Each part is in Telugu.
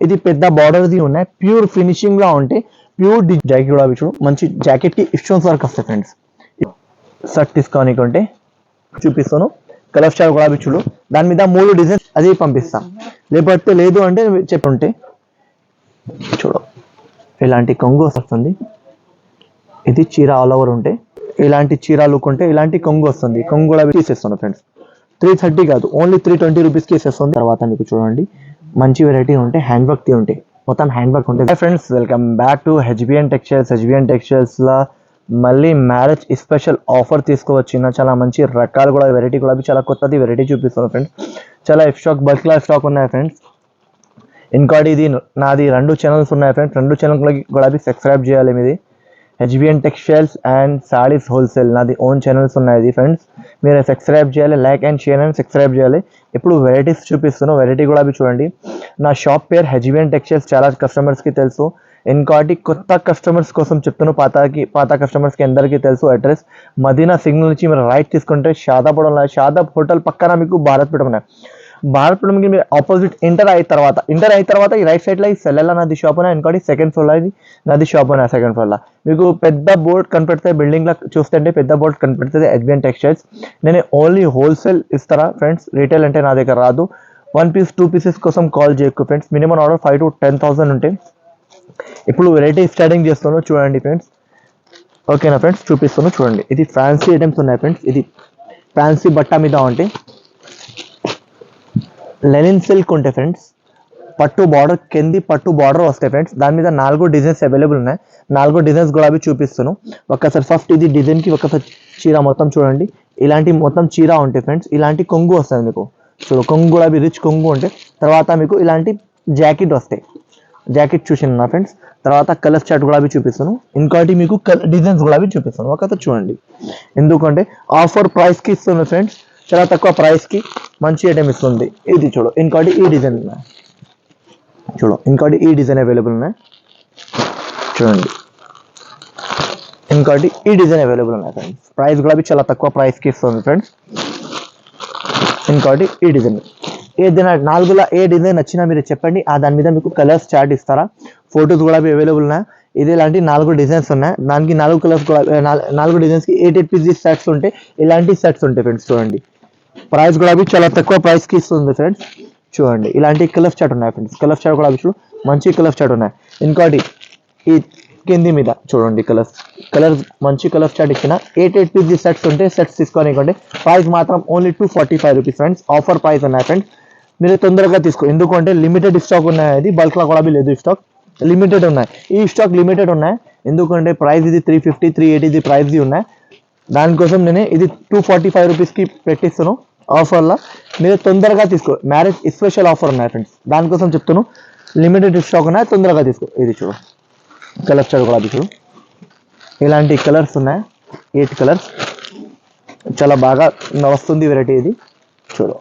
ఇది పెద్ద బార్డర్ది ఉన్నాయి, ప్యూర్ ఫినిషింగ్ లా ఉంటాయి, ప్యూర్ జాకెట్ కూడా చూడు, మంచి జాకెట్ కి ఇస్టోన్స్ వర్క్ వస్తాయి ఫ్రెండ్స్. షర్ట్ తీసుకోనికంటే చూపిస్తాను, కలర్ స్టార్ కూడా చూడు, దాని మీద 3 డిజైన్స్ అది పంపిస్తాం, లేకపోతే లేదు అంటే చెప్పుంటే చూడు. ఇలాంటి కొంగు వస్తుంది, ఇది చీర ఆల్ ఓవర్ ఉంటే, ఇలాంటి చీర లుక్ ఉంటే ఇలాంటి కొంగు వస్తుంది, కొంగు కూడా తీసేస్తాను ఫ్రెండ్స్. 330 కాదు, ఓన్లీ 320 రూపీస్కి ఇసేస్తుంది. తర్వాత మీకు చూడండి మంచి వెరైటీ ఉంటే హ్యాండ్ వర్క్ ది ఉంటాయి, మొత్తం హ్యాండ్ వర్క్ ఉంటాయి. Friends welcome back to HBN textiles. HBN textiles లా మళ్ళీ మ్యారేజ్ స్పెషల్ ఆఫర్ తీసుకువచ్చిన చాలా మంచి రకాలు కూడా వెరైటీ కూడా చాలా కొత్తది వెరైటీ చూపిస్తాను ఫ్రెండ్స్. చాలా స్టాక్ బల్క్లా స్టాక్ ఉన్నాయి ఫ్రెండ్స్. ఇంకోటి ఇది నాది 2 ఛానల్స్ ఉన్నాయి ఫ్రెండ్స్, 2 ఛానల్కి కూడా సబ్స్క్రైబ్ చేయాలి. మీది HBN textiles and saris wholesale నాది ఓన్ ఛానల్స్ ఉన్నాయి ఫ్రెండ్స్. మీరు సబ్స్క్రైబ్ చేయాలి, like and share and subscribe చేయాలి. ఇప్పుడు వెరైటీస్ చూపిస్తున్నాను, వెరైటీ కూడా చూడండి. నా షాప్ పేరు హెచ్బిఎన్ టెక్స్టైల్స్, చాలా కస్టమర్స్కి తెలుసు. ఇంకోటి కొత్త కస్టమర్స్ కోసం చెప్తున్నాను, పాత కస్టమర్స్కి అందరికీ తెలుసు. అడ్రస్ మదీనా సిగ్నల్ నుంచి మీరు రైట్ తీసుకుంటే షాదాబ్ హోటల్ పక్కన మీకు భారత్పేట ఉన్నాయి. భారత్పేటకి మీరు ఆపోజిట్ ఎంటర్ అయిన తర్వాత ఈ రైట్ సైడ్లో ఈ సెల్లెల్లా నాది షాప్ ఉన్నాయి. ఇంకోటి సెకండ్ ఫ్లోర్లో ఇది నాది షాప్ ఉన్నాయి. సెకండ్ ఫ్లోర్లో మీకు పెద్ద బోర్డ్ కనపెడుతుంది, బిల్డింగ్లో చూస్తుంటే పెద్ద బోర్డ్ కనపెడుతుంది హెచ్బిఎన్ టెక్స్టైల్స్. నేను ఓన్లీ హోల్సేల్ ఇస్తారా ఫ్రెండ్స్, రీటైల్ అంటే నా దగ్గర రాదు. 1 పీస్ 2 పీసెస్ కోసం కాల్ చేయకు ఫ్రెండ్స్, మినిమం ఆర్డర్ 5,000 to 10,000 ఉంటాయి. ఇప్పుడు వెరైటీ స్టార్టింగ్ చేస్తాను చూడండి ఫ్రెండ్స్. ఓకేనా ఫ్రెండ్స్, చూపిస్తాను చూడండి. ఇది ఫ్యాన్సీ ఐటమ్స్ ఉన్నాయి ఫ్రెండ్స్, ఇది ఫ్యాన్సీ బట్ట మీద ఉంటాయి, లెనిన్ సిల్క్ ఉంటాయి ఫ్రెండ్స్. పట్టు బార్డర్ కింది పట్టు బార్డర్ వస్తాయి ఫ్రెండ్స్. దాని మీద 4 డిజైన్స్ అవైలబుల్ ఉన్నాయి. 4 డిజైన్స్ కూడా చూపిస్తాను. ఒకసారి ఫస్ట్ ఇది డిజైన్కి ఒకసారి చీర మొత్తం చూడండి, ఇలాంటి మొత్తం చీర ఉంటాయి ఫ్రెండ్స్. ఇలాంటి కొంగు వస్తుంది మీకు చూడు, కొంగు కూడా రిచ్ కొంగు ఉంటాయి. తర్వాత మీకు ఇలాంటి జాకెట్ వస్తాయి, జాకెట్ చూసిన ఫ్రెండ్స్. తర్వాత కలర్ చార్ట్ కూడా చూపిస్తాను. ఇంకోటి మీకు డిజైన్స్ కూడా చూపిస్తాను, ఒకసారి చూడండి. ఎందుకంటే ఆఫర్ ప్రైస్కి ఇస్తుంది ఫ్రెండ్స్, చాలా తక్కువ ప్రైస్కి మంచి ఐటమ్ ఇస్తుంది. ఇది చూడు, ఇంకోటి ఈ డిజైన్ ఉన్నాయి చూడు, ఇంకోటి ఈ డిజైన్ అవైలబుల్ ఉన్నాయి చూడండి. ఇంకోటి ఈ డిజైన్ అవైలబుల్ ఉన్నాయి ఫ్రెండ్స్, ప్రైస్ కూడా చాలా తక్కువ ప్రైస్కి ఇస్తుంది ఫ్రెండ్స్. ఇంకోటి ఈ డిజైన్, ఏదైనా 4లో ఏ డిజైన్ నచ్చినా మీరు చెప్పండి, దాని మీద మీకు కలర్స్ చార్ట్ ఇస్తారా, ఫొటోస్ కూడా అవైలబుల్ ఉన్నాయి. ఇది ఇలాంటి 4 డిజైన్స్ ఉన్నాయి, దానికి 4 కలర్స్ కూడా 4 డిజైన్స్కి 8 పీసెస్ సెట్స్ ఉంటాయి. ఇలాంటి సెట్స్ ఉంటాయి ఫ్రెండ్స్ చూడండి. ప్రైస్ కూడా చాలా తక్కువ ప్రైస్కి ఇస్తుంది ఫ్రెండ్స్ చూడండి. ఇలాంటి కలర్ చార్ట్ ఉన్నాయి ఫ్రెండ్స్, కలర్ చార్ట్ కూడా చూడు, మంచి కలర్ చార్ట్ ఉన్నాయి. ఇంకోటి ఈ కింది మీద చూడండి, కలర్ మంచి కలర్ చార్ట్ ఇచ్చిన 8 పీసెస్ సెట్స్ ఉంటాయి. సెట్స్ తీసుకోనికండి, ప్రైస్ మాత్రం only 245 rupees friends. Offer price ఉన్నాయి ఫ్రెండ్స్, మీరు తొందరగా తీసుకో, ఎందుకంటే లిమిటెడ్ స్టాక్ ఉన్నాయి. అది బల్క్లో కూడా లేదు, స్టాక్ లిమిటెడ్ ఉన్నాయి. ఈ స్టాక్ లిమిటెడ్ ఉన్నాయి, ఎందుకంటే ప్రైస్ ఇది 350 380 ఇది ప్రైస్ది ఉన్నాయి. దానికోసం నేను ఇది 245 రూపీస్కి పెట్టిస్తాను ఆఫర్లో, మీరు తొందరగా తీసుకో. మ్యారేజ్ స్పెషల్ ఆఫర్ ఉన్నాయి ఫ్రెండ్స్, దానికోసం చెప్తాను. లిమిటెడ్ స్టాక్ ఉన్నాయి, తొందరగా తీసుకో. ఇది చూడు, కలర్ చార్ట్ కూడా చూడు, ఇలాంటి కలర్స్ ఉన్నాయి, 8 కలర్స్, చాలా బాగా వస్తుంది వెరైటీ. ఇది చూడు,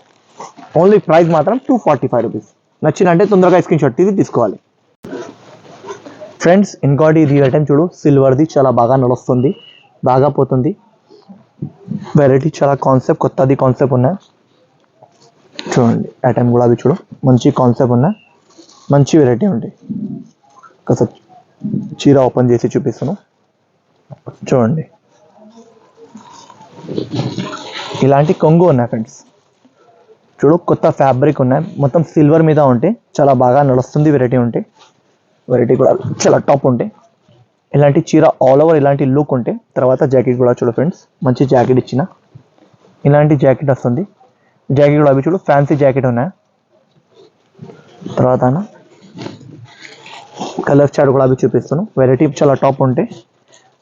ఓన్లీ ప్రైస్ మాత్రం 245 రూపీస్. నచ్చినంటే తొందరగా స్క్రీన్ షాట్ తీసి తీసుకోవాలి ఫ్రెండ్స్. ఇంకోటి ఇది ఐటమ్ చూడు, సిల్వర్ది, చాలా బాగా నడుస్తుంది, బాగా పోతుంది వెరైటీ. చాలా కొత్తది కాన్సెప్ట్ ఉన్నాయి చూడండి. ఐటమ్ కూడా చూడు, మంచి కాన్సెప్ట్ ఉన్నాయి, మంచి వెరైటీ ఉంటాయి. ఒకసారి చీర ఓపెన్ చేసి చూపిస్తాను చూడండి. ఇలాంటి కొంగు ఉన్నాయి ఫ్రెండ్స్ చూడు, కొత్త ఫ్యాబ్రిక్ ఉన్నాయి, మొత్తం సిల్వర్ మీద ఉంటే చాలా బాగా నడుస్తుంది వెరైటీ ఉంటాయి. వెరైటీ కూడా చాలా టాప్ ఉంటాయి. ఇలాంటి చీర ఆల్ ఓవర్ ఇలాంటి లుక్ ఉంటే. తర్వాత జాకెట్ కూడా చూడు ఫ్రెండ్స్, మంచి జాకెట్ ఇచ్చిన, ఇలాంటి జాకెట్ వస్తుంది. జాకెట్ కూడా చూడు, ఫ్యాన్సీ జాకెట్ ఉన్నాయి. తర్వాత కలర్ చార్ట్ కూడా చూపిస్తాను, వెరైటీ చాలా టాప్ ఉంటాయి.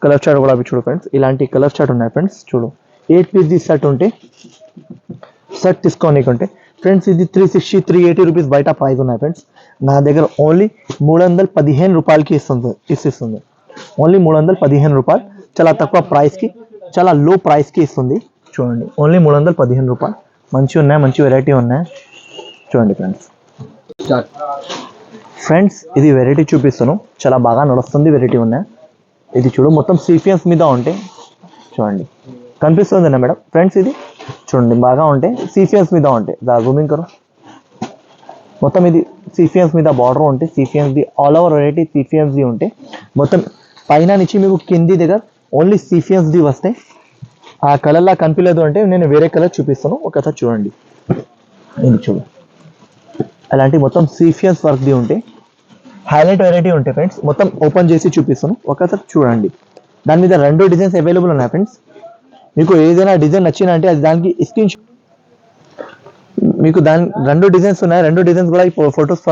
కలర్ చార్ట్ కూడా చూడు ఫ్రెండ్స్, ఇలాంటి కలర్ చార్ట్ ఉన్నాయి ఫ్రెండ్స్ చూడు. 8 పీస్ సెట్ ఉంటే సెట్ తీసుకోనికుంటే ఫ్రెండ్స్, ఇది 360 380 రూపీస్ బయట ప్రైస్ ఉన్నాయి ఫ్రెండ్స్. నా దగ్గర ఓన్లీ 315 రూపాయలకి ఇస్తుంది. ఓన్లీ 315 రూపాయలు, చాలా తక్కువ ప్రైస్కి, చాలా లో ప్రైస్కి ఇస్తుంది చూడండి. ఓన్లీ 315 రూపాయలు, మంచి ఉన్నాయి, మంచి వెరైటీ ఉన్నాయి చూడండి ఫ్రెండ్స్. ఇది వెరైటీ చూపిస్తాను, చాలా బాగా నడుస్తుంది వెరైటీ ఉన్నాయి. ఇది చూడు, మొత్తం సీక్వెన్స్ మీద ఉంటాయి చూడండి, కనిపిస్తుందా మేడం ఫ్రెండ్స్? ఇది చూడండి, బాగా ఉంటాయి, సీక్వెన్స్ మీద ఉంటాయి. జూమింగ్ కరో, మొత్తం ఇది సీక్వెన్స్ మీద బార్డర్ ఉంటే సీక్వెన్స్ది ఆల్ ఓవర్ వెరైటీ సీక్వెన్స్ది ఉంటే మొత్తం పైన నుంచి మీకు కింది దగ్గర ఓన్లీ సీక్వెన్స్ది వస్తాయి. ఆ కలర్లా కనిపించలేదు అంటే నేను వేరే కలర్ చూపిస్తాను, ఒకసారి చూడండి. ఇది చూడు, అలాంటి మొత్తం సీక్వెన్స్ వర్క్ది ఉంటే హైలైట్ వెరైటీ ఉంటాయి ఫ్రెండ్స్. మొత్తం ఓపెన్ చేసి చూపిస్తాను, ఒకసారి చూడండి. దాని మీద 2 డిజైన్స్ అవైలబుల్ ఉన్నాయి ఫ్రెండ్స్. మీకు ఏదైనా డిజైన్ నచ్చిన అంటే అది దానికి స్క్రీన్ షాట్, మీకు దాని 2 డిజైన్స్ ఉన్నాయి. 2 డిజైన్స్ కూడా ఫొటోస్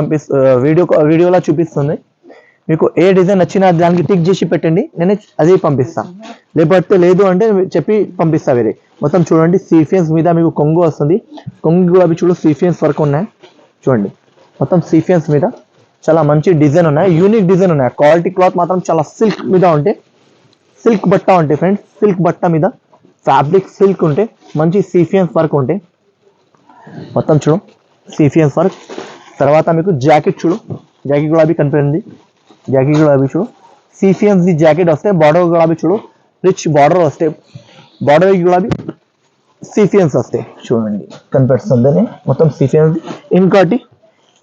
వీడియోలా చూపిస్తుంది. మీకు ఏ డిజైన్ నచ్చినా దానికి టిక్ చేసి పెట్టండి, నేనే అదే పంపిస్తాను. లేకపోతే లేదు అంటే చెప్పి పంపిస్తా వేరే. మొత్తం చూడండి సీక్వెన్స్ మీద మీకు కొంగు వస్తుంది. కొంగు అవి చూడు సీక్వెన్స్ వర్క్ ఉన్నాయి చూడండి. మొత్తం సీక్వెన్స్ మీద చాలా మంచి డిజైన్ ఉన్నాయి, యూనిక్ డిజైన్ ఉన్నాయి. క్వాలిటీ క్లాత్ మాత్రం చాలా సిల్క్ మీద ఉంటాయి, సిల్క్ బట్ట ఉంటాయి ఫ్రెండ్స్. సిల్క్ బట్ట మీద ఫ్యాబ్రిక్ సిల్క్ ఉంటే మంచి సీక్వెన్స్ వర్క్ ఉంటాయి. మొత్తం చూడు సీక్వెన్స్ వర్క్. తర్వాత మీకు జాకెట్ చూడు, జాకెట్ గులాబీ కనిపించింది. జాకెట్ గులాబీ చూడు సీక్వెన్స్ ది జాకెట్ వస్తే, బార్డర్ గులాబీ చూడు రిచ్ బార్డర్ వస్తే, బార్డర్ గులాబీ సీక్వెన్స్ వస్తాయి చూడండి కనిపిస్తుంది. మొత్తం సీక్వెన్స్. ఇంకోటి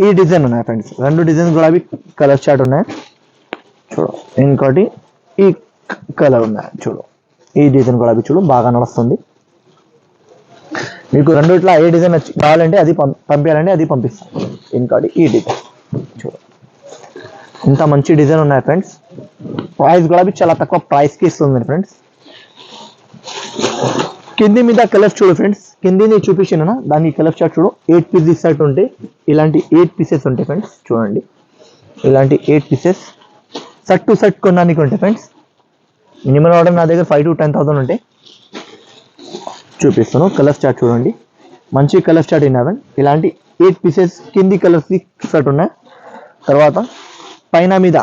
ఈ డిజైన్ ఉన్నాయి ఫ్రెండ్స్, 2 డిజైన్ గులాబీ కలర్ చార్ట్ ఉన్నాయి చూడు. ఇంకోటి ఈ కలర్ ఉన్నాయి చూడు, ఈ డిజైన్ గులాబీ చూడు బాగా నడుస్తుంది. మీకు 2 ఇట్లా ఏ డిజైన్ కావాలంటే అది పంపించాలంటే అది పంపిస్తాను. ఇంకోటి ఈ డిజైన్ చూడు, ఇంత మంచి డిజైన్ ఉన్నాయి ఫ్రెండ్స్. ప్రైస్ గులాబీ చాలా తక్కువ ప్రైస్కి ఇస్తుంది ఫ్రెండ్స్. కింది మీద కలర్స్ చూడు ఫ్రెండ్స్, కిందిని చూపించిన దాని కలర్ చార్ట్ చూడు. 8 పీసెస్ సెట్ ఉంటాయి, ఇలాంటి 8 పీసెస్ ఉంటాయి ఫ్రెండ్స్ చూడండి. ఇలాంటి 8 పీసెస్ సెట్ టు సెట్ కొనడానికి ఉంటాయి ఫ్రెండ్స్. మినిమం ఆర్డర్ నా దగ్గర 5,000 to 10,000 ఉంటాయి. చూపిస్తాను కలర్ చార్ట్ చూడండి, మంచి కలర్ చార్ట్ ఉన్నాయి. ఇలాంటి 8 పీసెస్ కింది కలర్స్ సెట్ ఉన్నాయి. తర్వాత పైన మీద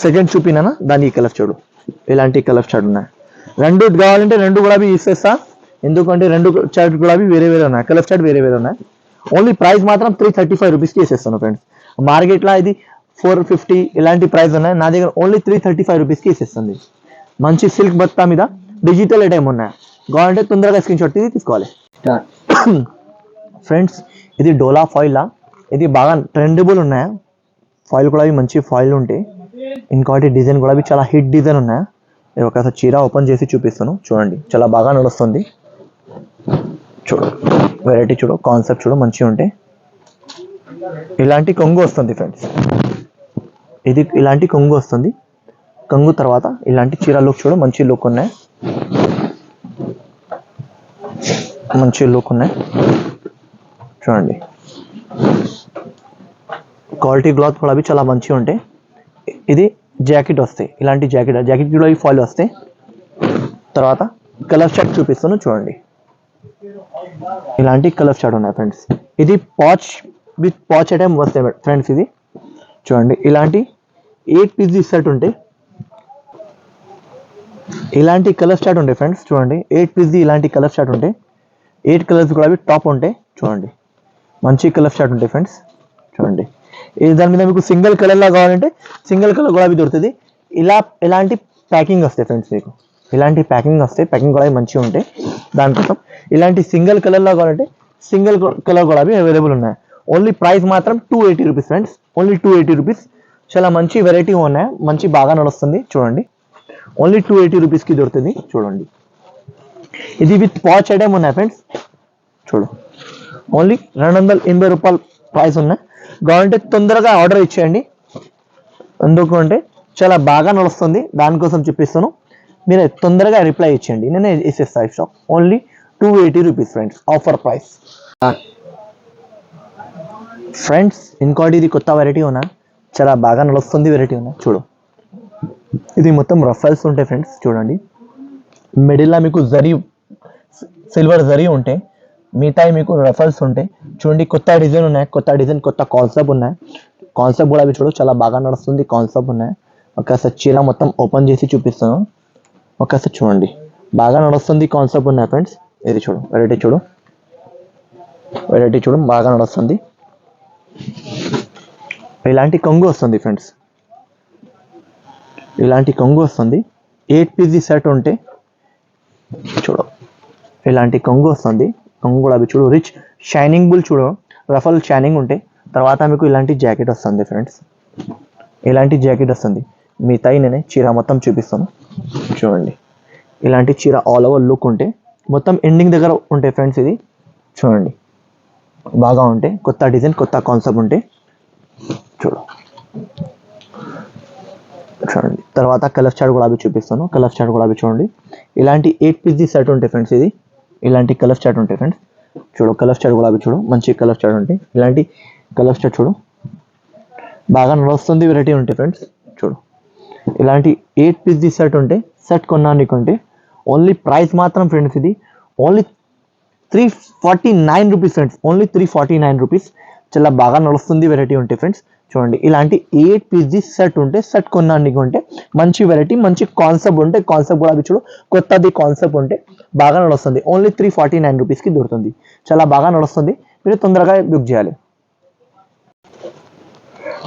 సెకండ్ చూపినా దాని కలర్ చూడు, ఇలాంటి కలర్ చార్ట్ ఉన్నాయి. 2 కావాలంటే 2 గులాబీ ఇస్తాను, ఎందుకంటే 2 చార్ట్ గులాబీ వేరే వేరే ఉన్నాయి, కలర్ చార్ట్ వేరే వేరే ఉన్నాయి. ఓన్లీ ప్రైస్ మాత్రం 335 రూపీస్కి ఇస్తాను ఫ్రెండ్స్. మార్కెట్లో ఇది 450 ఇలాంటి ప్రైస్ ఉన్నాయి, నా దగ్గర ఓన్లీ 335 రూపీస్కి ఇస్తుంది. మంచి సిల్క్ బత్తా మీద డిజిటల్ ఐటమ్ ఉన్నాయి, కావాలంటే తొందరగా స్క్రీన్ షాట్ తీసుకోవాలి ఫ్రెండ్స్. ఇది డోలా ఫాయిల్, ఇది బాగా ట్రెండబుల్ ఉన్నాయి. ఫాయిల్ కూడా మంచి ఫాయిల్ ఉంటాయి. ఇంకోటి డిజైన్ కూడా చాలా హిట్ డిజైన్ ఉన్నాయి. నేను ఒకసారి చీర ఓపెన్ చేసి చూపిస్తాను చూడండి, చాలా బాగా నడుస్తుంది చూడు. వెరైటీ చూడు, కాన్సెప్ట్ చూడు మంచిగా ఉంటాయి. ఇలాంటి కొంగు వస్తుంది ఫ్రెండ్స్, ఇది ఇలాంటి కొంగు వస్తుంది. కొంగు తర్వాత ఇలాంటి చీర లుక్ చూడు, మంచి లుక్ ఉన్నాయి, మంచి లుక్ ఉన్నాయి చూడండి. క్వాలిటీ క్లాత్ కూడా చాలా మంచిగా ఉంటాయి. ఇది జాకెట్ వస్తాయి, ఇలాంటి జాకెట్ కూడా ఈ ఫాయిల్ వస్తాయి. తర్వాత కలర్ చార్ట్ చూపిస్తాను చూడండి, ఇలాంటి కలర్ చార్ట్ ఉన్నాయి ఫ్రెండ్స్. ఇది పాచ్ విత్ పాచ్ ఐటమ్ వస్తాయి ఫ్రెండ్స్. ఇది చూడండి, ఇలాంటి 8 పీస్ సెట్ ఉంటాయి. ఇలాంటి కలర్ చార్ట్ ఉంటాయి ఫ్రెండ్స్ చూడండి. 8 పీస్ ఇలాంటి కలర్ చార్ట్ ఉంటాయి. 8 కలర్స్ కూడా టాప్ ఉంటాయి చూడండి, మంచి కలర్ చార్ట్ ఉంటాయి ఫ్రెండ్స్ చూడండి. ఇది దాని మీద మీకు సింగిల్ కలర్లా కావాలంటే సింగిల్ కలర్ గులాబీ దొరుకుతుంది. ఇలాంటి ప్యాకింగ్ వస్తాయి ఫ్రెండ్స్, మీకు ఇలాంటి ప్యాకింగ్ వస్తాయి. ప్యాకింగ్ గులాబీ మంచిగా ఉంటాయి. దానికోసం ఇలాంటి సింగిల్ కలర్లా కావాలంటే సింగిల్ కలర్ గులాబీ అవైలబుల్ ఉన్నాయి. ఓన్లీ ప్రైస్ మాత్రం 280 రూపీస్ ఫ్రెండ్స్, ఓన్లీ 280 రూపీస్. చాలా మంచి వెరైటీ ఉన్నాయి, మంచి బాగా నడుస్తుంది చూడండి. ఓన్లీ 280 రూపీస్కి దొరుకుతుంది చూడండి. ఇది విత్ పాచ్ ఐటమ్ ఉన్నాయి ఫ్రెండ్స్ చూడు, ఓన్లీ 280 రూపాయలు ప్రైస్ ఉన్నాయి. కావాలంటే తొందరగా ఆర్డర్ ఇచ్చేయండి, ఎందుకంటే చాలా బాగా నడుస్తుంది. దానికోసం చూపిస్తాను, మీరు తొందరగా రిప్లై ఇచ్చేయండి, నేనే ఇస్తాను stock. Only 280 rupees friends, offer price friends. ఇంకోటి ఇది కొత్త వెరైటీ ఉన్నా, చాలా బాగా నడుస్తుంది వెరైటీ ఉన్నా చూడు. ఇది మొత్తం రఫల్స్ ఉంటాయి ఫ్రెండ్స్ చూడండి. మిడిల్లో మీకు జరీ సిల్వర్ జరీ ఉంటాయి, మిగతా మీకు రఫల్స్ ఉంటాయి చూడండి. కొత్త డిజైన్ ఉన్నాయి, కొత్త డిజైన్, కొత్త కాన్సెప్ట్ ఉన్నాయి. కాన్సెప్ట్ కూడా అవి చూడు, చాలా బాగా నడుస్తుంది. కాన్సెప్ట్ ఉన్నాయి. ఒకసారి చీర మొత్తం ఓపెన్ చేసి చూపిస్తాను, ఒకసారి చూడండి. బాగా నడుస్తుంది కాన్సెప్ట్ ఉన్నాయి ఫ్రెండ్స్. ఇది చూడు, వెరైటీ చూడు, వెరైటీ చూడు బాగా నడుస్తుంది. ఇలాంటి కొంగు వస్తుంది ఫ్రెండ్స్, ఇలాంటి కొంగు వస్తుంది. 8 పీస్ సెట్ ఉంటే చూడు, ఇలాంటి కొంగు వస్తుంది. కొంగు కూడా అవి చూడు రిచ్ షైనింగ్ బుల్ చూడు, రఫల్ షైనింగ్ ఉంటాయి. తర్వాత మీకు ఇలాంటి జాకెట్ వస్తుంది ఫ్రెండ్స్, ఇలాంటి జాకెట్ వస్తుంది. మీ నేనే చీర మొత్తం చూపిస్తాను చూడండి. ఇలాంటి చీర ఆల్ ఓవర్ లుక్ ఉంటే మొత్తం ఎండింగ్ దగ్గర ఉంటాయి ఫ్రెండ్స్. ఇది చూడండి బాగా ఉంటే, కొత్త డిజైన్ కొత్త కాన్సెప్ట్ ఉంటే చూడండి. తర్వాత కలర్ చార్ట్ గులాబీ చూపిస్తాను. కలర్ చార్ట్ గులాబీ చూడండి. ఇలాంటి 8 పీస్ సెట్ ఉంటాయి ఫ్రెండ్స్. ఇది ఇలాంటి కలర్ చార్ట్ ఉంటాయి ఫ్రెండ్స్. చూడు కలర్ చార్ట్ గులాబీ చూడు, మంచి కలర్ చార్ట్ ఉంటాయి. ఇలాంటి కలర్ చార్ట్ చూడు, బాగా నడుస్తుంది, వెరైటీ ఉంటాయి ఫ్రెండ్స్. చూడు ఇలాంటి 8 పీస్ సెట్ ఉంటే సెట్ కొన్నానికి ఉంటే ఓన్లీ ప్రైస్ మాత్రం ఫ్రెండ్స్ ఇది only 349 rupees friends. Only 349 rupees. చాలా బాగా నడుస్తుంది, వెరైటీ ఉంటాయి ఫ్రెండ్స్. చూడండి ఇలాంటి 8 పీస్ సెట్ ఉంటే సెట్ కొన్నానికి ఉంటే మంచి వెరైటీ, మంచి కాన్సెప్ట్ ఉంటే, కాన్సెప్ట్ కూడా చూడు కొత్తది కాన్సెప్ట్ ఉంటే బాగా నడుస్తుంది. ఓన్లీ 349 రూపీస్కి దొరుకుతుంది. చాలా బాగా నడుస్తుంది, మీరు తొందరగా బుక్ చేయాలి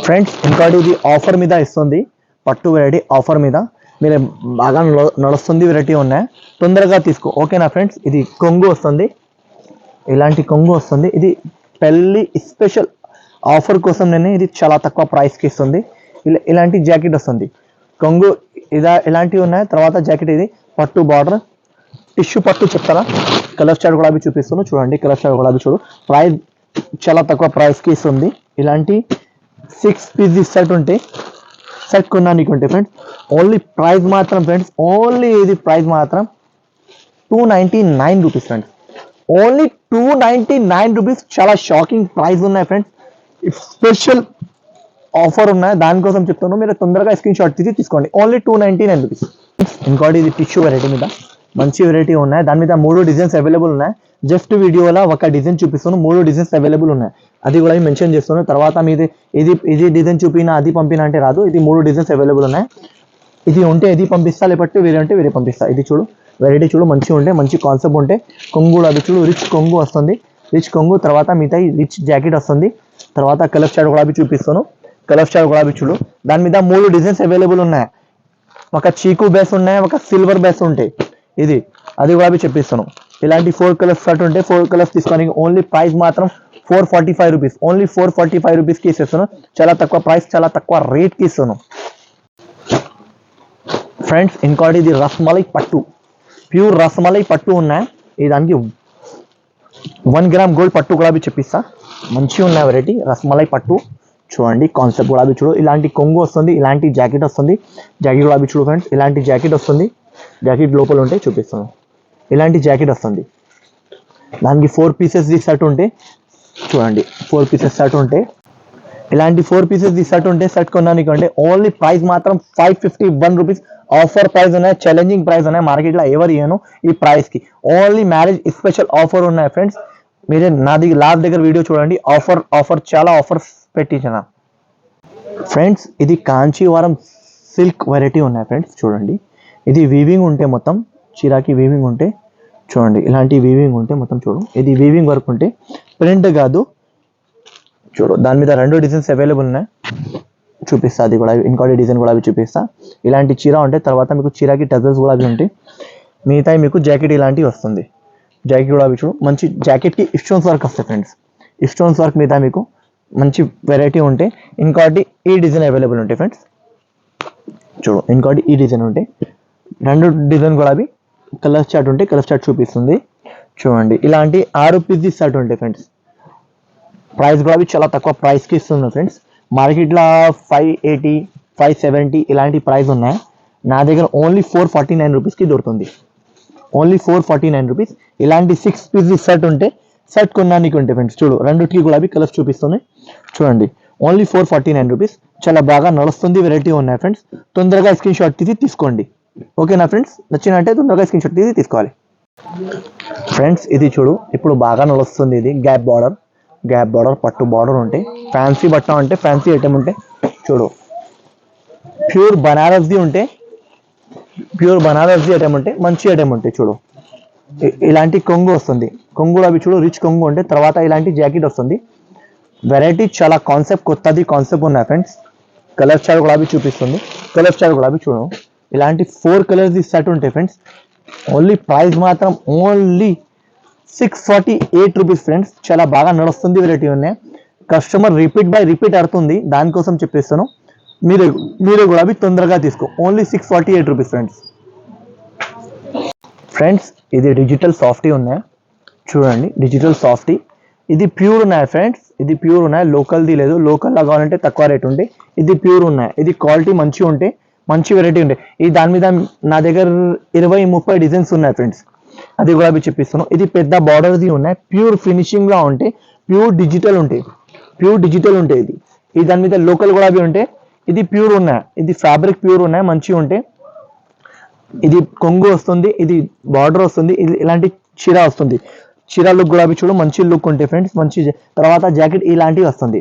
ఫ్రెండ్స్. ఇంకోటి ఇది ఆఫర్ మీద ఇస్తుంది, పట్టు వెరైటీ ఆఫర్ మీద. మీరు బాగా నడుస్తుంది, వెరైటీ ఉన్నాయి, తొందరగా తీసుకో ఓకేనా ఫ్రెండ్స్. ఇది కొంగు వస్తుంది, ఇలాంటి కొంగు వస్తుంది. ఇది పెళ్ళి స్పెషల్ ఆఫర్ కోసం నేను ఇది చాలా తక్కువ ప్రైస్కి ఇస్తుంది. ఇలాంటి జాకెట్ వస్తుంది, కొంగు ఇలాంటివి ఉన్నాయి. తర్వాత జాకెట్ ఇది పట్టు బార్డర్ టిష్యూ పట్టు చెప్తారా. కలర్ చార్ట్ గులాబీ చూపిస్తున్నాను చూడండి. కలర్ చార్ట్ గులాబీ చూడు, ప్రైస్ చాలా తక్కువ ప్రైస్కి ఇస్తుంది. ఇలాంటి 6 పీస్ సెట్ ఉంటే సెట్ కొన్నానికి ఉంటే ఫ్రెండ్స్ ఓన్లీ ప్రైస్ మాత్రం ఫ్రెండ్స్, ఓన్లీ ఇది ప్రైస్ మాత్రం 299 రూపీస్ ఫ్రెండ్స్. Only 299 rupees. చాలా షాకింగ్ ప్రైస్ ఉన్నాయి ఫ్రెండ్స్, స్పెషల్ ఆఫర్ ఉన్నాయి, దానికోసం చెప్తాను. మీరు తొందరగా స్క్రీన్ షాట్ తీసుకోండి. Only 299 rupees. ఇంకోటి ఇది టిష్యూ వెరైటీ మీద మంచి వెరైటీ ఉన్నాయి. దాని మీద 3 డిజైన్స్ అవైలబుల్ ఉన్నాయి. జస్ట్ వీడియోలో ఒక డిజైన్ చూపిస్తాను, 3 డిజైన్స్ అవైలబుల్ ఉన్నాయి, అది కూడా మెన్షన్ చేస్తున్నాను. తర్వాత మీది ఇది డిజైన్ చూపినా అది పంపినా అంటే రాదు. ఇది 3 డిజైన్స్ అవైలబుల్ ఉన్నాయి. ఇది ఉంటే ఇది పంపిస్తా, లేకపోతే వేరే అంటే వేరే పంపిస్తా. ఇది చూడు వెరైటీ చూడు, మంచిగా ఉంటే, మంచి కాన్సెప్ట్ ఉంటే. కొంగు అది చూడు, రిచ్ కొంగు వస్తుంది, రిచ్ కొంగు. తర్వాత మిగతా రిచ్ జాకెట్ వస్తుంది. తర్వాత కలర్ చార్ట్ గులాబీ చూపిస్తాను. కలర్ చార్ట్ గులాబీ చూడు, దాని మీద 3 డిజైన్స్ అవైలబుల్ ఉన్నాయి. ఒక చీకు బేస్ ఉన్నాయి, ఒక సిల్వర్ బేస్ ఉంటాయి. ఇది అది గులాబీ చెప్పిస్తాను. ఇలాంటి 4 కలర్స్ షర్ట్ ఉంటే 4 కలర్స్ తీసుకోనికి ఓన్లీ ప్రైస్ మాత్రం 445 రూపీస్. ఓన్లీ 445 రూపీస్కి ఇస్తాను. చాలా తక్కువ ప్రైస్, చాలా తక్కువ రేట్కి ఇస్తాను ఫ్రెండ్స్. ఇంకోటి ఇది రస్మలై పట్టు, ప్యూర్ రస్మలై పట్టు ఉన్నాయి. ఇది దానికి 1 గ్రామ్ గోల్డ్ పట్టు గులాబీ చెప్పిస్తా, మంచిగా ఉన్నాయి వెరైటీ. రస్మలై పట్టు చూడండి, కాన్సెప్ట్ గులాబీ చూడు. ఇలాంటి కొంగు వస్తుంది, ఇలాంటి జాకెట్ వస్తుంది. జాకెట్ గులాబీ చూడు ఫ్రెండ్స్, ఇలాంటి జాకెట్ వస్తుంది. జాకెట్ లోపల ఉంటే చూపిస్తాను. ఇలాంటి జాకెట్ వస్తుంది, దానికి 4 పీసెస్ సెట్ ఉంటే చూడండి. 4 పీసెస్ సెట్ ఉంటే ఇలాంటి 4 పీసెస్ సెట్ ఉంటే సెట్ కొన్నానికి అంటే ఓన్లీ ప్రైస్ మాత్రం 551 రూపీస్. ఆఫర్ ప్రైస్ ఉన్నాయి, ఛాలెంజింగ్ ప్రైస్ ఉన్నాయి, మార్కెట్లో ఎవరు ఇయ్యను ఈ ప్రైస్కి. ఓన్లీ మ్యారేజ్ స్పెషల్ ఆఫర్ ఉన్నాయి ఫ్రెండ్స్. మీరే నాది లాస్ట్ దగ్గర వీడియో చూడండి. ఆఫర్ చాలా ఆఫర్స్ పెట్టించిన ఫ్రెండ్స్. ఇది కాంచీవరం సిల్క్ వెరైటీ ఉన్నాయి ఫ్రెండ్స్. చూడండి ఇది వీవింగ్ ఉంటే, మొత్తం చీరాకి వీవింగ్ ఉంటే చూడండి. ఇలాంటి వీవింగ్ ఉంటే మొత్తం చూడు, ఇది వీవింగ్ వర్క్ ఉంటే, ప్రింట్ కాదు చూడు. దాని మీద 2 డిజైన్స్ అవైలబుల్ ఉన్నాయి, చూపిస్తా. అది కూడా ఇంకోటి డిజైన్ కూడా చూపిస్తా. ఇలాంటి చీర ఉంటే తర్వాత మీకు చీరకి టజల్స్ కూడా ఉంటాయి. మిగతా మీకు జాకెట్ ఇలాంటివి వస్తుంది. జాకెట్ కూడా చూడు, మంచి జాకెట్కి స్టోన్స్ వర్క్ వస్తాయి ఫ్రెండ్స్. స్టోన్స్ వర్క్ మీద మీకు మంచి వెరైటీ ఉంటే. ఇంకోటి ఈ డిజైన్ అవైలబుల్ ఉంటాయి ఫ్రెండ్స్. చూడు ఇంకోటి ఈ డిజైన్ ఉంటే, 2 డిజైన్ కూడా కలర్ చార్ట్ ఉంటే కలర్ చార్ట్ చూపిస్తుంది చూడండి. ఇలాంటి 6 పీస్ షర్ట్ ఉంటాయి ఫ్రెండ్స్. ప్రైస్ కూడా చాలా తక్కువ ప్రైస్కి ఇస్తున్నాం ఫ్రెండ్స్. మార్కెట్లో 580 570 ఇలాంటి ప్రైస్ ఉన్నాయి. నా దగ్గర ఓన్లీ 449 రూపీస్కి దొరుకుతుంది. Only 449 rupees. ఇలాంటి 6 పీస్ సెట్ ఉంటే సెట్ కొన్నానికి ఉంటే ఫ్రెండ్స్. చూడు రెండుకి గులాబీ కలర్స్ చూపిస్తున్నాయి చూడండి. Only 449 rupees. చాలా బాగా నడుస్తుంది, వెరైటీ ఉన్నాయి ఫ్రెండ్స్. తొందరగా స్క్రీన్ షాట్ తీసుకోండి ఓకేనా ఫ్రెండ్స్. నచ్చినట్టే తొందరగా స్క్రీన్ షాట్ తీసుకోవాలి ఫ్రెండ్స్. ఇది చూడు ఇప్పుడు బాగా నడుస్తుంది. ఇది గ్యాప్ బార్డర్ పట్టు బార్డర్ ఉంటే, ఫ్యాన్సీ బట్ట ఉంటే, ఫ్యాన్సీ ఐటమ్ ఉంటే చూడు. ప్యూర్ బనారస్ది ఉంటే, ప్యూర్ బనారస్ది ఐటమ్ ఉంటే, మంచి ఐటమ్ ఉంటే చూడు. ఇలాంటి కొంగు వస్తుంది, కొంగులో అవి చూడు రిచ్ కొంగు ఉంటే. తర్వాత ఇలాంటి జాకెట్ వస్తుంది. వెరైటీ చాలా కాన్సెప్ట్, కొత్తది కాన్సెప్ట్ ఉన్నాయి ఫ్రెండ్స్. కలర్ చార్ట్ గులాబీ చూపిస్తుంది. కలర్ చార్ట్ గులాబీ చూడు, ఇలాంటి 4 కలర్స్ సెట్ ఉంటాయి ఫ్రెండ్స్. ఓన్లీ ప్రైస్ మాత్రం ఓన్లీ 648 రూపీస్ ఫ్రెండ్స్. చాలా బాగా నడుస్తుంది, వెరైటీ ఉన్నాయి. కస్టమర్ రిపీట్ అవుతుంది, దానికోసం చెప్పేస్తాను. మీరే కూడా అవి తొందరగా తీసుకో. Only 648 rupees friends. ఫ్రెండ్స్ ఇది డిజిటల్ సాఫ్టీ ఉన్నాయి చూడండి, డిజిటల్ సాఫ్టీ. ఇది ప్యూర్ ఉన్నాయి ఫ్రెండ్స్, ఇది ప్యూర్ ఉన్నాయి, లోకల్ది లేదు. లోకల్లా కావాలంటే తక్కువ రేట్ ఉంటాయి, ఇది ప్యూర్ ఉన్నాయి. ఇది క్వాలిటీ మంచిగా ఉంటాయి, మంచి వెరైటీ ఉంటాయి. ఈ దాని మీద నా దగ్గర 20-30 డిజైన్స్ ఉన్నాయి ఫ్రెండ్స్, అది కూడా అవి చెప్పిస్తాను. ఇది పెద్ద బార్డర్ది ఉన్నాయి, ప్యూర్ ఫినిషింగ్లో ఉంటాయి, ప్యూర్ డిజిటల్ ఉంటాయి, ఇది దాని మీద లోకల్ కూడా అవి ఉంటాయి. ఇది ప్యూర్ ఉన్నాయి, ఇది ఫ్యాబ్రిక్ ప్యూర్ ఉన్నాయి, మంచిగా ఉంటాయి. ఇది కొంగు వస్తుంది, ఇది బార్డర్ వస్తుంది, ఇది ఇలాంటి చీర వస్తుంది. చీర లుక్ కూడా అవి చూడు, మంచి లుక్ ఉంటాయి ఫ్రెండ్స్, మంచి. తర్వాత జాకెట్ ఇలాంటివి వస్తుంది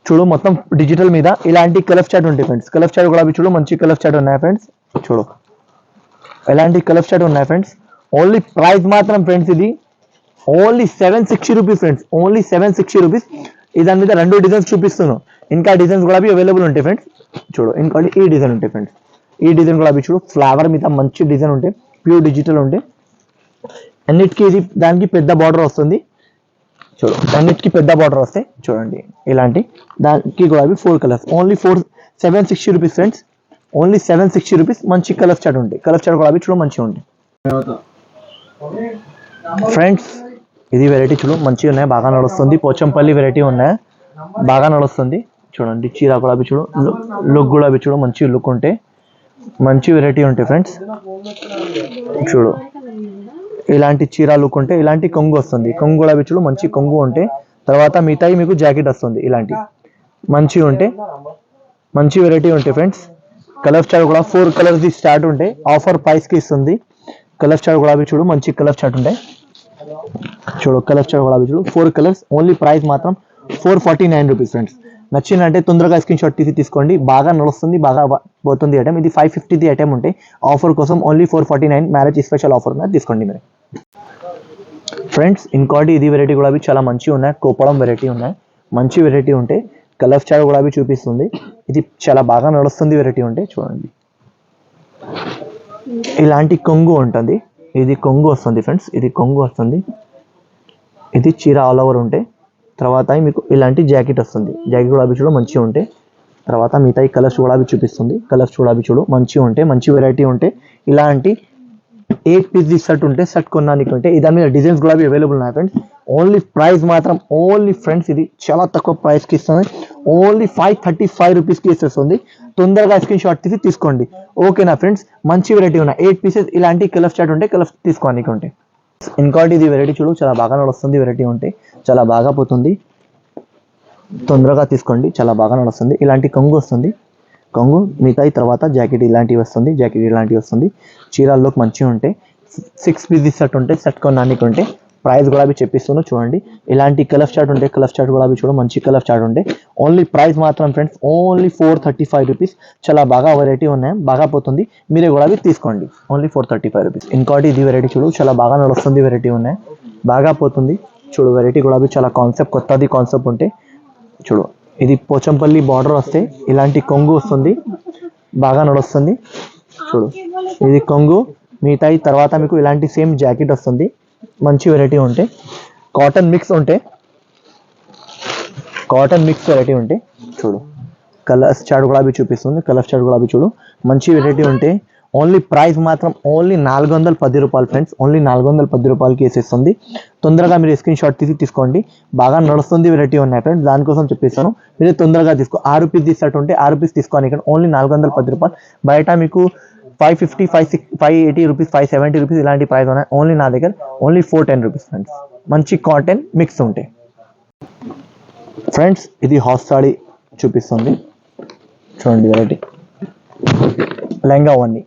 చూడు, మొత్తం డిజిటల్ మీద ఇలాంటి కలర్ చార్ట్ ఉంటాయి ఫ్రెండ్స్. కలర్ చార్ట్ కూడా అవి చూడు, మంచి కలర్ చార్ట్ ఉన్నాయి ఫ్రెండ్స్. చూడు ఎలాంటి కలర్ చార్ట్ ఉన్నాయి ఫ్రెండ్స్. ఓన్లీ ప్రైస్ మాత్రం ఫ్రెండ్స్ ఇది only 760 rupees friends, only 760 rupees. ఈ దాని మీద 2 డిజైన్స్ చూపిస్తున్నాను, ఇంకా డిజైన్స్ కూడా అవి అవైలబుల్ ఉంటాయి ఫ్రెండ్స్. చూడు ఇంకోటి ఈ డిజైన్ ఉంటాయి ఫ్రెండ్స్, ఈ డిజైన్ కూడా అవి చూడు, ఫ్లవర్ మీద మంచి డిజైన్ ఉంటాయి, ప్యూర్ డిజిటల్ ఉంటాయి. అన్నిటికీ ఇది దానికి పెద్ద బార్డర్ వస్తుంది చూడు, అన్నిటికీ పెద్ద బార్డర్ వస్తాయి చూడండి. ఇలాంటి దానికి కూడా అవి 4 colours, only 760 rupees friends, only 760 rupees. మంచి కలర్ చార్ట్ ఉంటాయి, కలర్ చార్ట్ కూడా అవి చూడు మంచిగా ఉంటాయి ఫ్రెండ్స్. ఇది వెరైటీ చూడు, మంచిగా ఉన్నాయి, బాగా నడుస్తుంది. పోచంపల్లి వెరైటీ ఉన్నాయి, బాగా నడుస్తుంది చూడండి. చీర కూడా అవి చూడు, లుక్ కూడా అవి చూడు, మంచి లుక్ ఉంటాయి, మంచి వెరైటీ ఉంటాయి ఫ్రెండ్స్. చూడు ఇలాంటి చీర లుక్ ఉంటే, ఇలాంటి కొంగు వస్తుంది, కొంగు కూడా అవి చూడు, మంచి కొంగు ఉంటే. తర్వాత మిగతాయి మీకు జాకెట్ వస్తుంది, ఇలాంటి మంచిగా ఉంటే, మంచి వెరైటీ ఉంటాయి ఫ్రెండ్స్. కలర్ చార్ట్ కూడా 4 కలర్స్ స్టార్ట్ ఉంటాయి, ఆఫర్ ప్రైస్కి ఇస్తుంది. కలర్ చార్ట్ కూడా అవి చూడు, మంచి కలర్ చార్ట్ ఉంటాయి చూడు. కలర్ చార్ట్ కూడా అవి చూడు, 4 కలర్స్, ఓన్లీ ప్రైస్ మాత్రం 449 రూపీస్ ఫ్రెండ్స్. నచ్చిందంటే తొందరగా స్క్రీన్ షాట్ తీసుకోండి, బాగా నడుస్తుంది, బాగా పోతుంది ఐటమ్. ఇది 550ది ఐటమ్ ఉంటాయి, ఆఫర్ కోసం ఓన్లీ 449, మ్యారేజ్ స్పెషల్ ఆఫర్ ఉన్నది, తీసుకోండి మీరు ఫ్రెండ్స్. ఇంకోటి ఇది వెరైటీ కూడా అవి చాలా మంచిగా ఉన్నాయి, కోపడం వెరైటీ ఉన్నాయి, మంచి వెరైటీ ఉంటాయి. కలర్ చార్ట్ కూడా అవి చూపిస్తుంది, ఇది చాలా బాగా నడుస్తుంది వెరైటీ ఉంటాయి చూడండి. ఇలాంటి కొంగు ఉంటుంది, ఇది కొంగు వస్తుంది ఫ్రెండ్స్, ఇది కొంగు వస్తుంది, ఇది చీర ఆల్ ఓవర్ ఉంటాయి. తర్వాత మీకు ఇలాంటి జాకెట్ వస్తుంది, జాకెట్ కూడా అవి చూడు మంచిగా ఉంటాయి. తర్వాత మిగతా ఈ కలర్స్ కూడా అవి చూపిస్తుంది, కలర్స్ కూడా అవి చూడు మంచిగా ఉంటాయి, మంచి వెరైటీ ఉంటాయి. ఇలాంటి 8 పీస్ షర్ట్ ఉంటే షర్ట్ కొనడానికి ఉంటే దాని మీద డిజైన్స్ కూడా అవి అవైలబుల్ ఉన్నాయి ఫ్రెండ్స్. ఓన్లీ ప్రైస్ మాత్రం ఓన్లీ ఫ్రెండ్స్ ఇది చాలా తక్కువ ప్రైస్కి ఇస్తుంది, ఓన్లీ 535 రూపీస్కి ఇస్తుంది. తొందరగా స్క్రీన్ షాట్ తీసుకోండి, ఓకేనా ఫ్రెండ్స్. మంచి వెరైటీ ఉన్నాయి, 8 పీసెస్ ఇలాంటి కలర్ చార్ట్ ఉంటే కలర్స్ తీసుకోడానికి ఉంటాయి. ఇంకోటి ఇది వెరైటీ చూడు, చాలా బాగా నడుస్తుంది వెరైటీ ఉంటాయి, చాలా బాగా పోతుంది, తొందరగా తీసుకోండి, చాలా బాగా నడుస్తుంది. ఇలాంటి కొంగు వస్తుంది, కొంగు మిగతాయి. తర్వాత జాకెట్ ఇలాంటివి వస్తుంది, జాకెట్ ఇలాంటివి వస్తుంది. చీరాల్లోకి మంచిగా ఉంటాయి, 6 పీస్ షర్ట్ ఉంటే షర్ట్ కొనడానికి ఉంటే. ప్రైస్ కూడా అవి చెప్పిస్తున్నాను చూడండి. ఇలాంటి కలర్ చార్ట్ ఉంటాయి, కలర్ చార్ట్ కూడా అవి చూడ, మంచి కలర్ చార్ట్ ఉంటాయి. ఓన్లీ ప్రైస్ మాత్రం ఫ్రెండ్స్ ఓన్లీ 435 రూపీస్. చాలా బాగా వెరైటీ ఉన్నాయి, బాగా పోతుంది, మీరే కూడా అవి తీసుకోండి, ఓన్లీ 435 రూపీస్. ఇంకోటి ఇది వెరైటీ చూడు, చాలా బాగా నడుస్తుంది వెరైటీ ఉన్నాయి, బాగా పోతుంది చూడు. వెరైటీ కూడా అవి చాలా కాన్సెప్ట్, కొత్తది కాన్సెప్ట్ ఉంటాయి చూడు. ఇది పోచంపల్లి బార్డర్ వస్తే ఇలాంటి కొంగు వస్తుంది, బాగా నడుస్తుంది చూడు. ఇది కొంగు మిగతాయి. తర్వాత మీకు ఇలాంటి సేమ్ జాకెట్ వస్తుంది, మంచి వెరైటీ ఉంటాయి. కాటన్ మిక్స్ వెరైటీ ఉంటాయి చూడు. కలర్స్ చార్ట్ కూడా అవి చూపిస్తుంది, కలర్ చార్ట్ కూడా అవి చూడు, మంచి వెరైటీ ఉంటాయి. ఓన్లీ ప్రైస్ మాత్రం ఓన్లీ 410 రూపాయలు ఫ్రెండ్స్, ఓన్లీ 410 రూపాయలకి వేసేస్తుంది. తొందరగా మీరు స్క్రీన్ షాట్ తీసుకోండి, బాగా నడుస్తుంది వెరైటీ ఉన్నాయి ఫ్రెండ్స్, దానికోసం చెప్పేస్తాను. మీరు తొందరగా 6 పీస్ షర్ట్ ఉంటే 6 పీస్ తీసుకోండి, ఇక్కడ ఓన్లీ 410 రూపాయలు. బయట మీకు 550, 580 రూపీస్, 570 రూపీస్ ఇలాంటి ప్రైస్ ఉన్నాయి, ఓన్లీ నా దగ్గర ఓన్లీ 410 రూపీస్ ఫ్రెండ్స్. మంచి కాటన్ మిక్స్ ఉంటాయి ఫ్రెండ్స్. ఇది హాఫ్ సాడీ చూపిస్తుంది చూడండి, వెరైటీ లెహంగా అవన్నీ.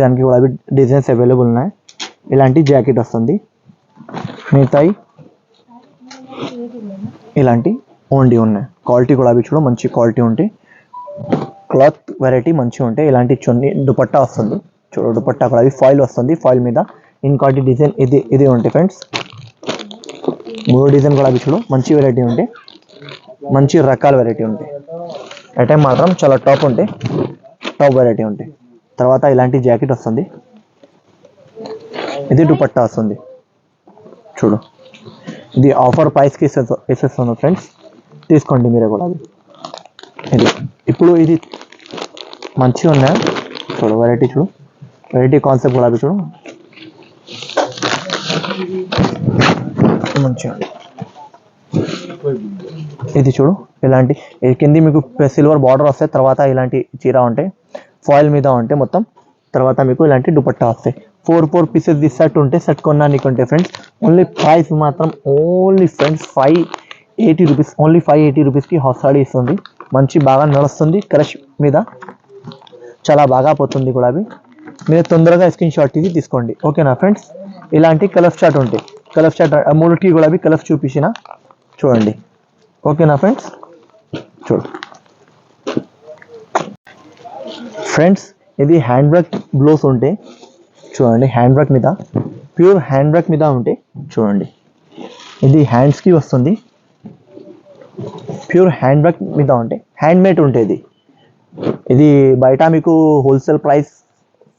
దానికి కూడా డిజైన్స్ అవైలబుల్ ఉన్నాయి. ఇలాంటి జాకెట్ వస్తుంది, మిగతాయి ఇలాంటి ఓన్లీ ఉన్నాయి. క్వాలిటీ కూడా అవి చూడ, మంచి క్వాలిటీ ఉంటాయి. క్లాత్ వెరైటీ మంచిగా ఉంటాయి. ఇలాంటి చున్నీ దుపట్టా వస్తుంది చూడు, దుపట్టా కూడా అవి ఫాయిల్ వస్తుంది, ఫాయిల్ మీద ఇంకోటి డిజైన్ ఇది ఉంటాయి ఫ్రెండ్స్. 3 డిజైన్ కూడా అవి చూడు, మంచి వెరైటీ ఉంటాయి, మంచి రకాల వెరైటీ ఉంటాయి. ఐటమ్ మాత్రం చాలా టాప్ ఉంటాయి, టాప్ వెరైటీ ఉంటాయి. తర్వాత ఇలాంటి జాకెట్ వస్తుంది, ఇది దుపట్టా వస్తుంది చూడు. ఇది ఆఫర్ ప్రైస్కి ఇసేస్తాను ఫ్రెండ్స్, తీసుకోండి మీరే కూడా. ఇది ఇప్పుడు ఇది మంచిగా ఉన్నాయి చూడు, వెరైటీ చూడు, వెరైటీ కాన్సెప్ట్ గులాబీ చూడు మంచిగా. ఇది చూడు ఇలాంటి కింది మీకు సిల్వర్ బార్డర్ వస్తాయి, తర్వాత ఇలాంటి చీర ఉంటాయి ఫాయిల్ మీద ఉంటాయి మొత్తం, తర్వాత మీకు ఇలాంటి దుపట్టా వస్తాయి. 4 పీసెస్ ది సెట్ ఉంటే సెట్ కొన్నానికంటే ఫ్రెండ్స్ ఓన్లీ ప్రైస్ మాత్రం ఓన్లీ ఫ్రెండ్స్ 580 రూపీస్, ఓన్లీ 580 రూపీస్కి హాఫ్ సాడీ ఇస్తుంది. మంచి బాగా నడుస్తుంది, క్రష్ మీద చాలా బాగా పోతుంది గులాబీ. మీరు తొందరగా స్క్రీన్ షాట్ తీసి తీసుకోండి, ఓకేనా ఫ్రెండ్స్. ఇలాంటి కలర్ చార్ట్ ఉంటాయి, కలర్ చార్ట్ 3 గులాబీ కలర్స్ చూపించిన చూడండి, ఓకేనా ఫ్రెండ్స్. చూడు ఫ్రెండ్స్, ఇది హ్యాండ్ వర్క్ బ్లౌజ్ ఉంటే చూడండి, హ్యాండ్ వర్క్ మీద ప్యూర్ హ్యాండ్ వర్క్ మీద ఉంటే చూడండి, ఇది హ్యాండ్స్కి వస్తుంది, ప్యూర్ హ్యాండ్ వర్క్ మీద ఉంటే హ్యాండ్ మేడ్ ఉంటుంది. ఇది బయట మీకు హోల్సేల్ ప్రైస్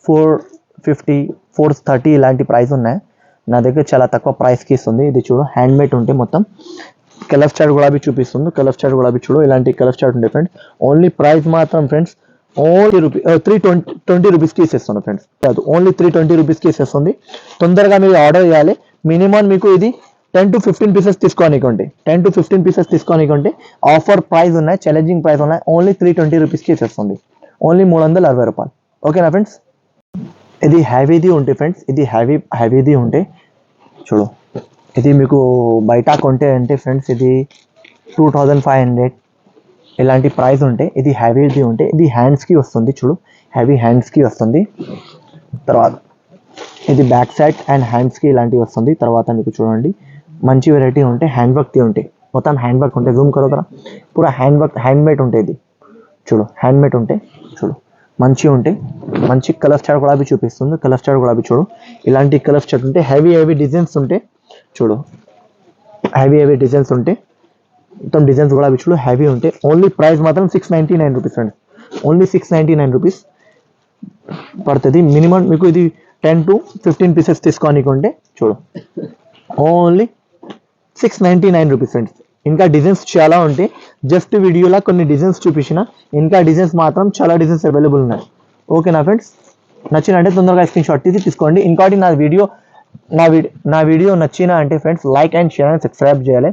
450 430 ఇలాంటి ప్రైస్ ఉన్నాయి, నా దగ్గర చాలా తక్కువ ప్రైస్కి ఇస్తుంది. ఇది చూడు హ్యాండ్ మేడ్ ఉంటే మొత్తం కలర్ చార్ట్ గులాబీ చూపిస్తుంది, కలర్ చార్ట్ గులాబీ చూడు, ఇలాంటి కలర్ చార్ట్ ఉంటాయి ఫ్రెండ్స్. ఓన్లీ ప్రైస్ మాత్రం ఫ్రెండ్స్ ఓన్లీ 320 రూపీస్కి ఇసేస్తాను ఫ్రెండ్స్, కాదు ఓన్లీ 320 రూపీస్కి ఇసేస్తుంది. తొందరగా మీరు ఆర్డర్ చేయాలి. మినిమం మీకు ఇది 10 to 15 పీసెస్ తీసుకోనికండి, 10 to 15 పీసెస్ తీసుకోనికంటే ఆఫర్ ప్రైస్ ఉన్నాయి, ఛాలెంజింగ్ ప్రైస్ ఉన్నాయి, ఓన్లీ 320 రూపీస్కి ఇసేస్తుంది, ఓన్లీ 360 రూపాయలు, ఓకేనా ఫ్రెండ్స్. ఇది హ్యావీది ఉంటే ఫ్రెండ్స్, ఇది హ్యావీది ఉంటే చూడు, ఇది మీకు బయట కొంటే అంటే ఫ్రెండ్స్ ఇది 2500 ఇలాంటి ప్రైస్ ఉంటే, ఇది హ్యావీది ఉంటే ఇది హ్యాండ్స్కి వస్తుంది చూడు, హ్యావీ హ్యాండ్స్కి వస్తుంది. తర్వాత ఇది బ్యాక్ సైడ్ అండ్ హ్యాండ్స్కి ఇలాంటివి వస్తుంది. తర్వాత మీకు చూడండి మంచి వెరైటీ ఉంటే హ్యాండ్ వర్క్ది ఉంటాయి, మొత్తం హ్యాండ్ వర్క్ ఉంటే జూమ్ కరోదరా, పూరా హ్యాండ్ వర్క్ హ్యాండ్ మేడ్ ఉంటుంది చూడు, హ్యాండ్ మేడ్ ఉంటే చూడు మంచిగా ఉంటాయి. మంచి కలర్ చార్ట్ గులాబీ చూపిస్తుంది, కలర్ చార్ట్ గులాబీ చూడు, ఇలాంటి కలర్ చార్ట్ ఉంటే హ్యావీ డిజైన్స్ ఉంటే చూడు, హ్యావీ డిజైన్స్ ఉంటే మొత్తం డిజైన్స్ గులాబీ చూడు హ్యావీ ఉంటే ఓన్లీ ప్రైస్ మాత్రం 699 రూపీస్ ఫ్రెండ్స్, ఓన్లీ 699 రూపీస్ పడుతుంది. మినిమం మీకు ఇది 10 to 15 పీసెస్ తీసుకోనికుంటే చూడు ఓన్లీ 699 రూపీస్ ఫ్రెండ్స్. ఇంకా డిజైన్స్ చాలా ఉంటాయి, జస్ట్ వీడియోలో కొన్ని డిజైన్స్ చూపించిన, ఇంకా డిజైన్స్ మాత్రం చాలా డిజైన్స్ అవైలబుల్ ఉన్నాయి, ఓకేనా ఫ్రెండ్స్. నచ్చినంటే తొందరగా స్క్రీన్ షాట్ తీసి తీసుకోండి. ఇంకోటి నా వీడియో నచ్చిన అంటే friends like and share and subscribe చేయాలి.